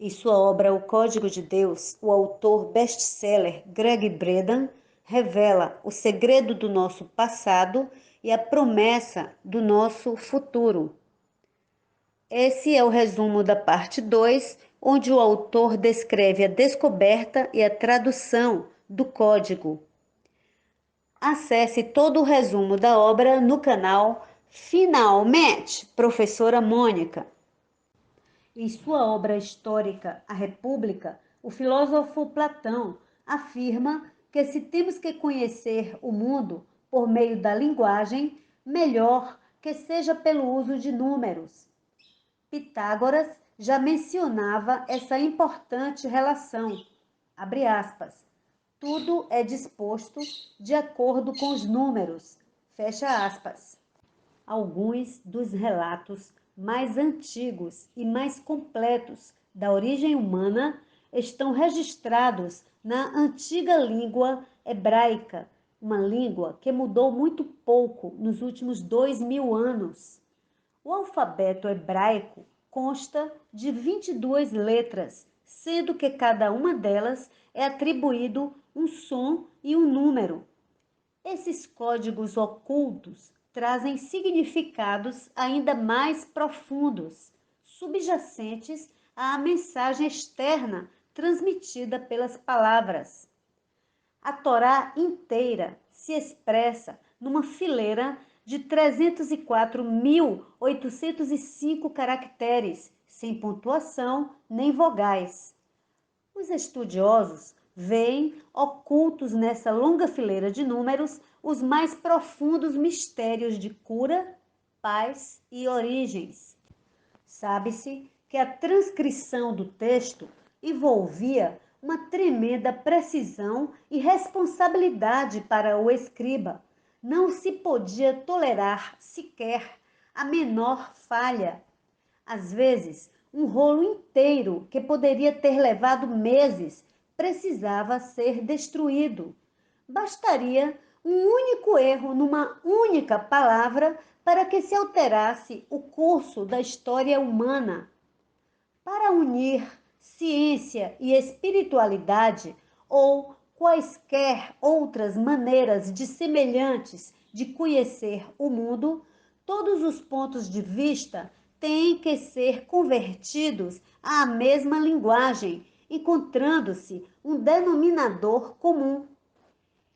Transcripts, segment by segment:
Em sua obra O Código de Deus, o autor best-seller Greg Braden revela o segredo do nosso passado e a promessa do nosso futuro. Esse é o resumo da parte 2, onde o autor descreve a descoberta e a tradução do código. Acesse todo o resumo da obra no canal Finalmente, Professora Mônica. Em sua obra histórica, A República, o filósofo Platão afirma que se temos que conhecer o mundo por meio da linguagem, melhor que seja pelo uso de números. Pitágoras já mencionava essa importante relação. Abre aspas. Tudo é disposto de acordo com os números. Fecha aspas. Alguns dos relatos mais antigos e mais completos da origem humana estão registrados na antiga língua hebraica, uma língua que mudou muito pouco nos últimos 2000 anos. O alfabeto hebraico consta de 22 letras, sendo que cada uma delas é atribuído um som e um número. Esses códigos ocultos trazem significados ainda mais profundos, subjacentes à mensagem externa transmitida pelas palavras. A Torá inteira se expressa numa fileira de 304.805 caracteres, sem pontuação nem vogais. Os estudiosos veem ocultos nessa longa fileira de números os mais profundos mistérios de cura, paz e origens. Sabe-se que a transcrição do texto envolvia uma tremenda precisão e responsabilidade para o escriba. Não se podia tolerar sequer a menor falha. Às vezes, um rolo inteiro, que poderia ter levado meses, precisava ser destruído. Bastaria um único erro numa única palavra para que se alterasse o curso da história humana. Para unir ciência e espiritualidade, ou quaisquer outras maneiras de semelhantes de conhecer o mundo, todos os pontos de vista têm que ser convertidos à mesma linguagem, encontrando-se um denominador comum.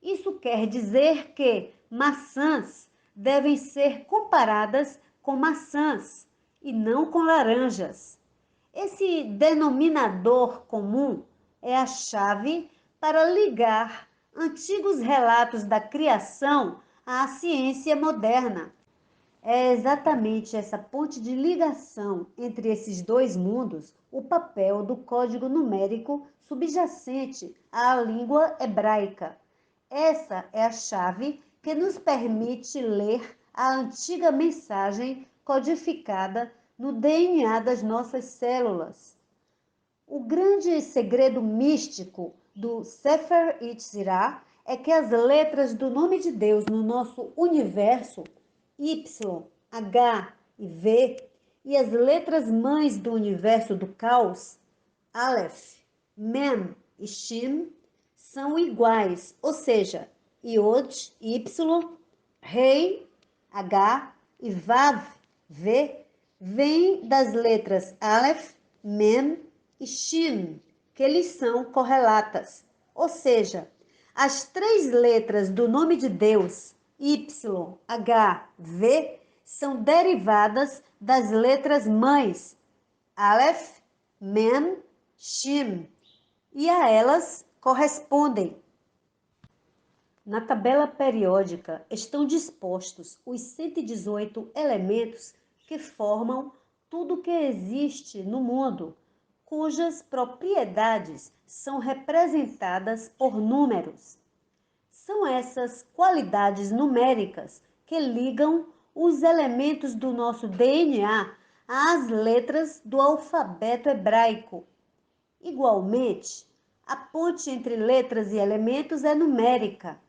Isso quer dizer que maçãs devem ser comparadas com maçãs e não com laranjas. Esse denominador comum é a chave para ligar antigos relatos da criação à ciência moderna. É exatamente essa ponte de ligação entre esses dois mundos o papel do código numérico subjacente à língua hebraica. Essa é a chave que nos permite ler a antiga mensagem codificada no DNA das nossas células. O grande segredo místico do Sefer Yetzirah é que as letras do nome de Deus no nosso universo, Y, H e V, e as letras mães do universo do caos, Aleph, Mem e Shin, são iguais, ou seja, Yod, Y, Rei, H e Vav, V, vêm das letras Aleph, Mem e Shin, que lhes são correlatas. Ou seja, as três letras do nome de Deus, Y, H, V, são derivadas das letras mães, Aleph, Mem, Shin, e a elas correspondem. Na tabela periódica estão dispostos os 118 elementos que formam tudo que existe no mundo, cujas propriedades são representadas por números. São essas qualidades numéricas que ligam os elementos do nosso DNA às letras do alfabeto hebraico. Igualmente, a ponte entre letras e elementos é numérica.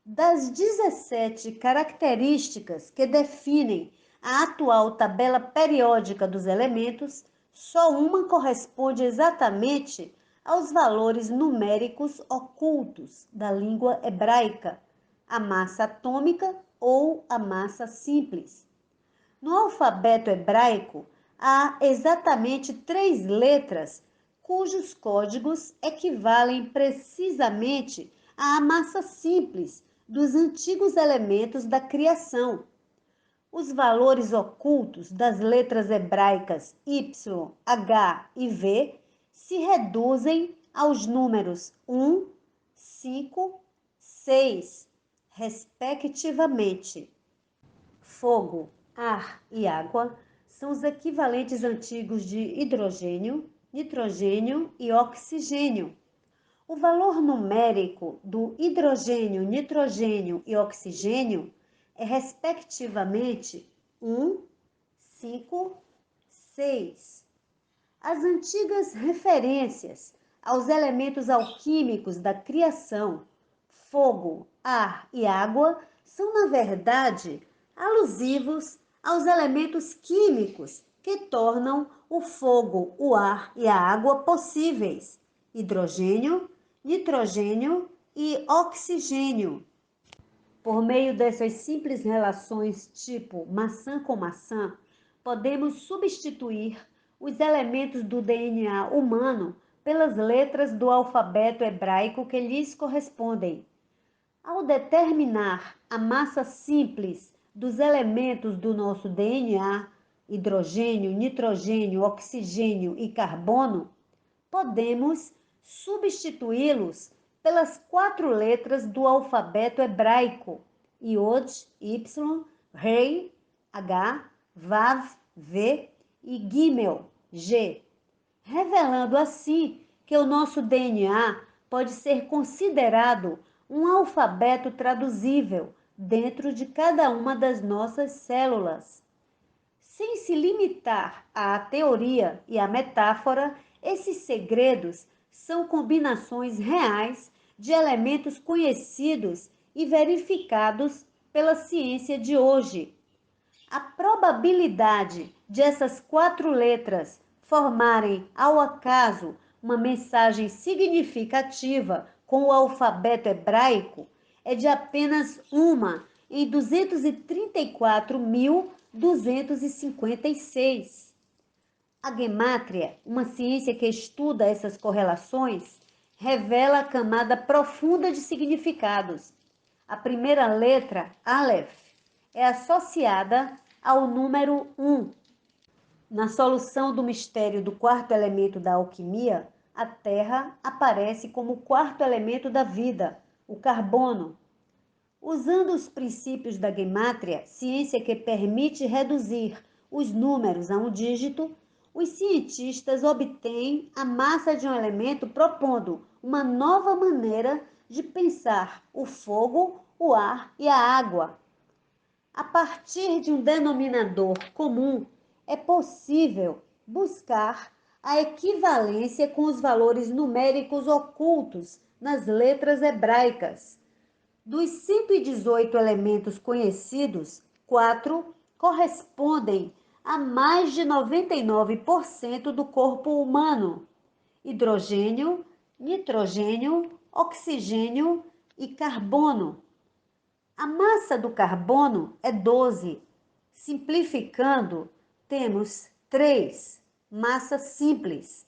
Das 17 características que definem a atual tabela periódica dos elementos, Só uma corresponde exatamente aos valores numéricos ocultos da língua hebraica, a massa atômica ou a massa simples. No alfabeto hebraico, há exatamente 3 letras cujos códigos equivalem precisamente à massa simples dos antigos elementos da criação. Os valores ocultos das letras hebraicas Y, H e V se reduzem aos números 1, 5, 6, respectivamente. Fogo, ar e água são os equivalentes antigos de hidrogênio, nitrogênio e oxigênio. O valor numérico do hidrogênio, nitrogênio e oxigênio é, respectivamente, 1, 5, 6. As antigas referências aos elementos alquímicos da criação, fogo, ar e água, são, na verdade, alusivos aos elementos químicos que tornam o fogo, o ar e a água possíveis: hidrogênio, nitrogênio e oxigênio. Por meio dessas simples relações tipo maçã com maçã, podemos substituir os elementos do DNA humano pelas letras do alfabeto hebraico que lhes correspondem. Ao determinar a massa simples dos elementos do nosso DNA, hidrogênio, nitrogênio, oxigênio e carbono, podemos substituí-los pelas 4 letras do alfabeto hebraico: Yod, Y, Rei, H, Vav, V e Gimel, G, revelando assim que o nosso DNA pode ser considerado um alfabeto traduzível dentro de cada uma das nossas células. Sem se limitar à teoria e à metáfora, esses segredos são combinações reais de elementos conhecidos e verificados pela ciência de hoje. A probabilidade de essas 4 letras formarem, ao acaso, uma mensagem significativa com o alfabeto hebraico é de apenas 1 em 234.256. A gemátria, uma ciência que estuda essas correlações, revela a camada profunda de significados. A primeira letra, Aleph, é associada ao número 1. Na solução do mistério do quarto elemento da alquimia, a Terra aparece como o quarto elemento da vida, o carbono. Usando os princípios da gemátria, ciência que permite reduzir os números a um dígito, os cientistas obtêm a massa de um elemento propondo uma nova maneira de pensar o fogo, o ar e a água. A partir de um denominador comum, é possível buscar a equivalência com os valores numéricos ocultos nas letras hebraicas. Dos 118 elementos conhecidos, 4 correspondem a mais de 99% do corpo humano: hidrogênio, nitrogênio, oxigênio e carbono. A massa do carbono é 12. Simplificando, temos 3, massa simples.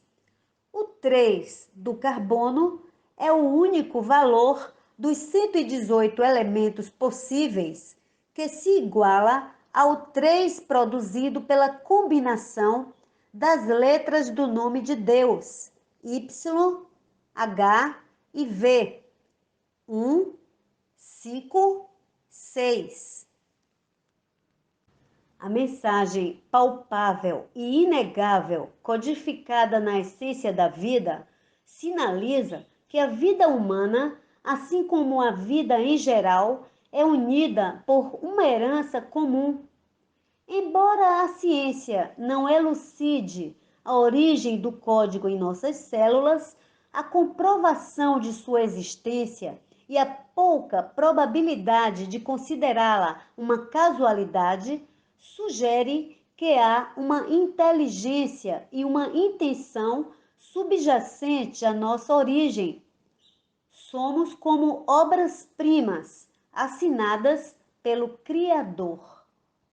O 3 do carbono é o único valor dos 118 elementos possíveis que se iguala ao 3 produzido pela combinação das letras do nome de Deus, Y, H e V. 1, 5, 6. A mensagem palpável e inegável, codificada na essência da vida, sinaliza que a vida humana, assim como a vida em geral, é unida por uma herança comum. Embora a ciência não elucide a origem do código em nossas células, a comprovação de sua existência e a pouca probabilidade de considerá-la uma casualidade sugere que há uma inteligência e uma intenção subjacente à nossa origem. Somos como obras-primas assinadas pelo Criador.